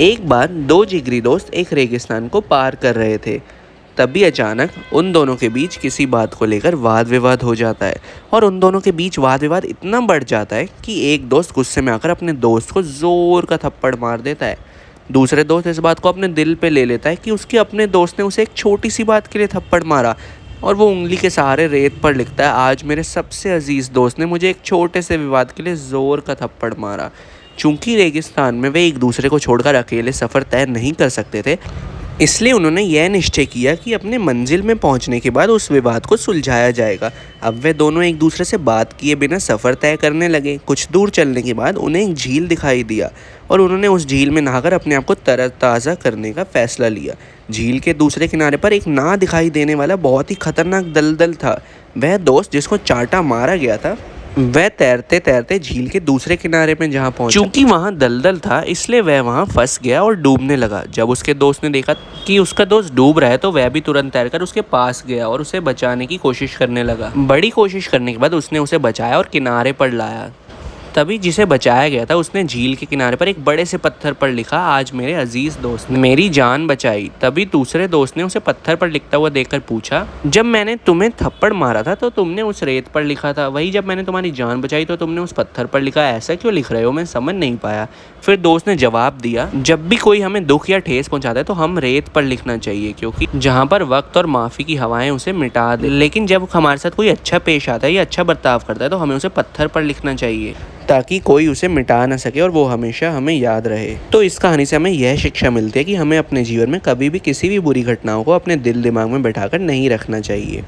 एक बार दो जिगरी दोस्त एक रेगिस्तान को पार कर रहे थे। तभी अचानक उन दोनों के बीच किसी बात को लेकर वाद विवाद हो जाता है और उन दोनों के बीच वाद विवाद इतना बढ़ जाता है कि एक दोस्त गुस्से में आकर अपने दोस्त को ज़ोर का थप्पड़ मार देता है। दूसरे दोस्त इस बात को अपने दिल पे ले लेता है कि उसके अपने दोस्त ने उसे एक छोटी सी बात के लिए थप्पड़ मारा और वो उंगली के सहारे रेत पर लिखता है, आज मेरे सबसे अजीज़ दोस्त ने मुझे एक छोटे से विवाद के लिए ज़ोर का थप्पड़ मारा। चूंकि रेगिस्तान में वे एक दूसरे को छोड़कर अकेले सफ़र तय नहीं कर सकते थे, इसलिए उन्होंने यह निश्चय किया कि अपने मंजिल में पहुंचने के बाद उस विवाद को सुलझाया जाएगा। अब वे दोनों एक दूसरे से बात किए बिना सफ़र तय करने लगे। कुछ दूर चलने के बाद उन्हें एक झील दिखाई दिया और उन्होंने उस झील में नहाकर अपने आप को तरोताज़ा करने का फैसला लिया। झील के दूसरे किनारे पर एक ना दिखाई देने वाला बहुत ही खतरनाक दलदल था। वह दोस्त जिसको चांटा मारा गया था, वह तैरते तैरते झील के दूसरे किनारे में जहाँ पहुंचा, चूंकि वहाँ दलदल था इसलिए वह वहाँ फंस गया और डूबने लगा। जब उसके दोस्त ने देखा कि उसका दोस्त डूब रहा है तो वह भी तुरंत तैरकर उसके पास गया और उसे बचाने की कोशिश करने लगा। बड़ी कोशिश करने के बाद उसने उसे बचाया और किनारे पर लाया। तभी जिसे बचाया गया था उसने झील के किनारे पर एक बड़े से पत्थर पर लिखा, आज मेरे अजीज दोस्त ने मेरी जान बचाई। तभी दूसरे दोस्त ने उसे पत्थर पर लिखता हुआ देखकर पूछा, जब मैंने तुम्हें थप्पड़ मारा था तो तुमने उस रेत पर लिखा था, वही जब मैंने तुम्हारी जान बचाई तो तुमने उस पत्थर पर लिखा, ऐसा क्यों लिख रहे हो? मैं समझ नहीं पाया। फिर दोस्त ने जवाब दिया, जब भी कोई हमें दुख या ठेस पहुंचाता है तो हम रेत पर लिखना चाहिए, क्योंकि जहाँ पर वक्त और माफ़ी की हवाएं उसे मिटा दे। लेकिन जब हमारे साथ कोई अच्छा पेश आता है या अच्छा बर्ताव करता है तो हमें उसे पत्थर पर लिखना चाहिए, ताकि कोई उसे मिटा ना सके और वो हमेशा हमें याद रहे। तो इस कहानी से हमें यह शिक्षा मिलती है कि हमें अपने जीवन में कभी भी किसी भी बुरी घटनाओं को अपने दिल दिमाग में बैठाकर नहीं रखना चाहिए।